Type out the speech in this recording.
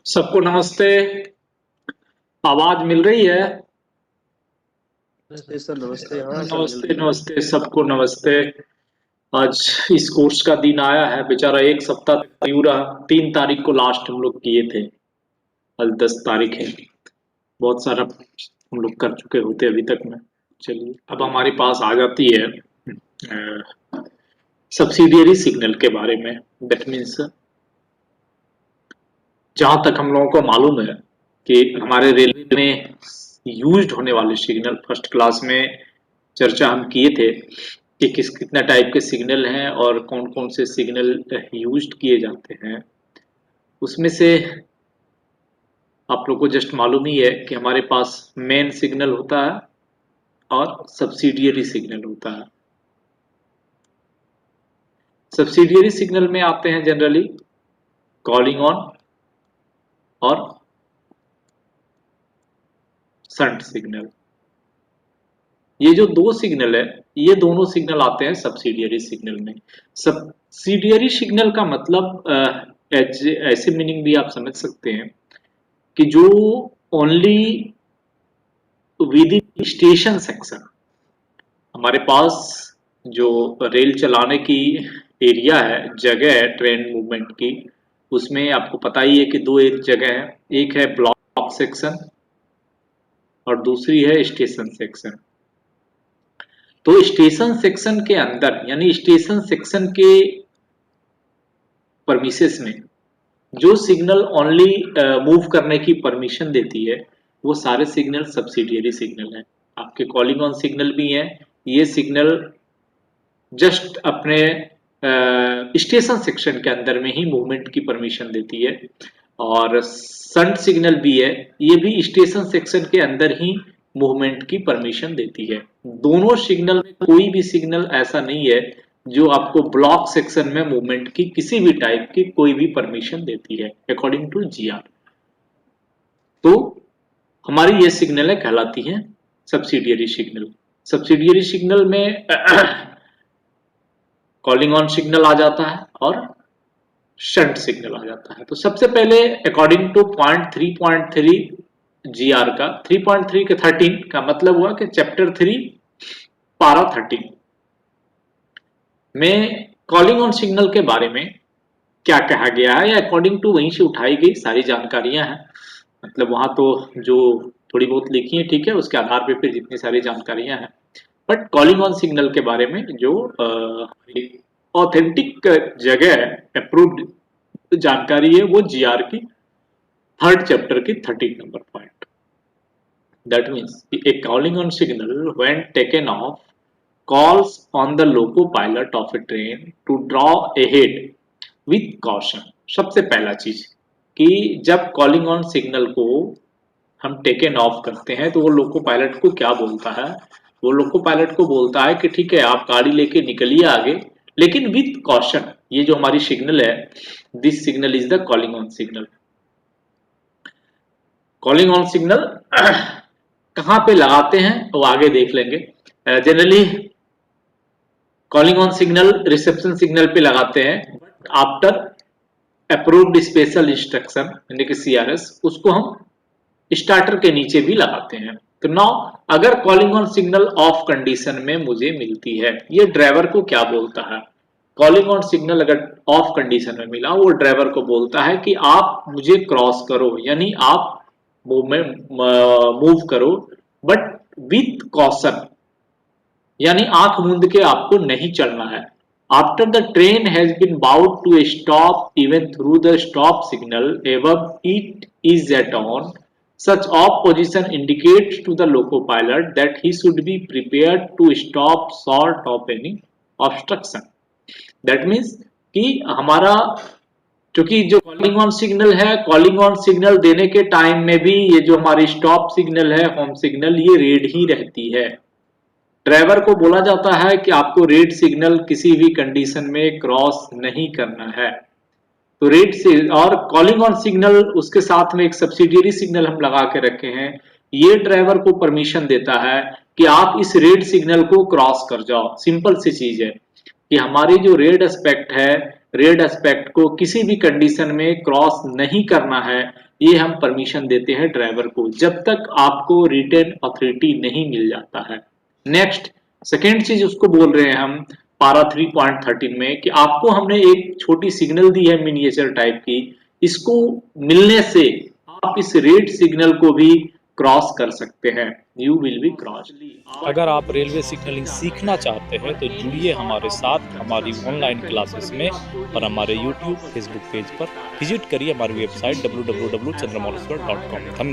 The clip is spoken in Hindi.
सबको नमस्ते। आवाज मिल रही है? नमस्ते सर। नमस्ते। हाँ सर, मिल नमस्ते रही है। नमस्ते, सबको नमस्ते। आज इस कोर्स का दिन आया है, बेचारा एक सप्ताह ड्यू रहा। 3 तारीख को लास्ट हम लोग किए थे, आज 10 तारीख है। बहुत सारा हम लोग कर चुके होते अभी तक में। चलिए, अब हमारे पास आ जाती है सब्सिडियरी सिग्नल के बारे में। दैट मीन्स जहां तक हम लोगों को मालूम है कि हमारे रेलवे में यूज्ड होने वाले सिग्नल, फर्स्ट क्लास में चर्चा हम किए थे कि कितना टाइप के सिग्नल हैं और कौन कौन से सिग्नल यूज्ड किए जाते हैं। उसमें से आप लोग को जस्ट मालूम ही है कि हमारे पास मेन सिग्नल होता है और सब्सिडियरी सिग्नल होता है। सब्सिडियरी सिग्नल में आते हैं जनरली कॉलिंग ऑन और शंट सिग्नल। ये जो दो सिग्नल है, ये दोनों सिग्नल आते हैं सब्सिडियरी सिग्नल में। सब्सिडियरी सिग्नल का मतलब ऐसे मीनिंग भी आप समझ सकते हैं कि जो only with in station section, हमारे पास जो रेल चलाने की एरिया है, जगह है ट्रेन मूवमेंट की, उसमें आपको पता ही है कि दो एक जगह है। एक है ब्लॉक सेक्शन और दूसरी है स्टेशन सेक्शन। तो स्टेशन सेक्शन के अंदर, यानी स्टेशन सेक्शन के परमिसेस में जो सिग्नल ओनली मूव करने की परमिशन देती है, वो सारे सिग्नल सब्सिडियरी सिग्नल हैं। आपके कॉलिंग ऑन सिग्नल भी हैं, ये सिग्नल जस्ट अपने स्टेशन सेक्शन के अंदर में ही मूवमेंट की परमिशन देती है। और शंट सिग्नल भी है, ये भी स्टेशन सेक्शन के अंदर ही मूवमेंट की परमिशन देती है। दोनों सिग्नल में कोई भी सिग्नल ऐसा नहीं है जो आपको ब्लॉक सेक्शन में मूवमेंट की किसी भी टाइप की कोई भी परमिशन देती है अकॉर्डिंग टू जीआर। तो हमारी ये सिग्नल कहलाती हैं सब्सिडियरी सिग्नल। सब्सिडियरी सिग्नल में कॉलिंग ऑन सिग्नल आ जाता है और शंट सिग्नल आ जाता है। तो सबसे पहले अकॉर्डिंग टू पॉइंट 3.3 जीआर का, 3.3 के 13 का मतलब हुआ कि चैप्टर 3 पारा 13 में कॉलिंग ऑन सिग्नल के बारे में क्या कहा गया है, या अकॉर्डिंग टू वहीं से उठाई गई सारी जानकारियां हैं। मतलब वहां तो जो थोड़ी बहुत लिखी है, ठीक है, उसके आधार पे फिर जितनी सारी जानकारियां हैं। बट कॉलिंग ऑन सिग्नल के बारे में जो ऑथेंटिक जगह अप्रूव्ड जानकारी है, वो जीआर की 3rd चैप्टर की 13 number point. That means A calling on signal when taken of calls on the loco pilot of a train to draw ahead with caution। सबसे पहला चीज कि जब कॉलिंग ऑन सिग्नल को हम टेकन ऑफ करते हैं तो वो लोको पायलट को क्या बोलता है? वो लोको पायलट को बोलता है कि ठीक है, आप गाड़ी लेके निकलिए आगे, लेकिन विथ कॉशन। ये जो हमारी सिग्नल है, this signal is the calling on signal. Calling on signal कहां पे लगाते हैं वो आगे देख लेंगे। Generally calling on signal reception signal पे लगाते हैं, आफ्टर अप्रूव्ड स्पेशल इंस्ट्रक्शन यानी कि सीआरएस, उसको हम स्टार्टर के नीचे भी लगाते हैं। तो नाउ अगर calling on signal of condition में मुझे मिलती है, ये ड्राइवर को क्या बोलता है? कॉलिंग ऑन सिग्नल अगर ऑफ कंडीशन में मिला, वो ड्राइवर को बोलता है कि आप मुझे क्रॉस करो, यानी आप मूव करो, बट विथ कॉशन, यानी आंख मूंद के आपको नहीं चलना है। After the train has been brought to a stop even through the stop signal above it is at on, such off position indicates to the loco pilot that he should be prepared to stop short of any obstruction। that means कि हमारा, क्योंकि जो कॉलिंग ऑन सिग्नल है, कॉलिंग ऑन सिग्नल देने के टाइम में भी ये जो हमारी स्टॉप सिग्नल है, होम सिग्नल, ये रेड ही रहती है। ड्राइवर को बोला जाता है कि आपको रेड सिग्नल किसी भी कंडीशन में क्रॉस नहीं करना है। तो रेड से और कॉलिंग ऑन सिग्नल, उसके साथ में एक सब्सिडियरी सिग्नल हम लगा के रखे हैं। ये ड्राइवर को परमिशन देता है कि आप इस रेड सिग्नल को क्रॉस कर जाओ। सिंपल सी चीज है कि हमारी जो रेड एस्पेक्ट है, रेड एस्पेक्ट को किसी भी कंडीशन में क्रॉस नहीं करना है। ये हम परमिशन देते हैं ड्राइवर को जब तक आपको रिटन अथॉरिटी नहीं मिल जाता है। नेक्स्ट सेकेंड चीज उसको बोल रहे हैं हम पारा 3.13 में कि आपको हमने एक छोटी सिग्नल दी है मिनिएचर टाइप की, इसको मिलने से आप इस रेड सिग्नल को भी क्रॉस कर सकते हैं। You will be cross. अगर आप रेलवे सिग्नलिंग सीखना चाहते हैं तो जुड़िए हमारे साथ हमारी ऑनलाइन क्लासेस में और हमारे यूट्यूब फेसबुक पेज पर विजिट करिए हमारी वेबसाइट www.chandramouleswar.com। धन्यवाद।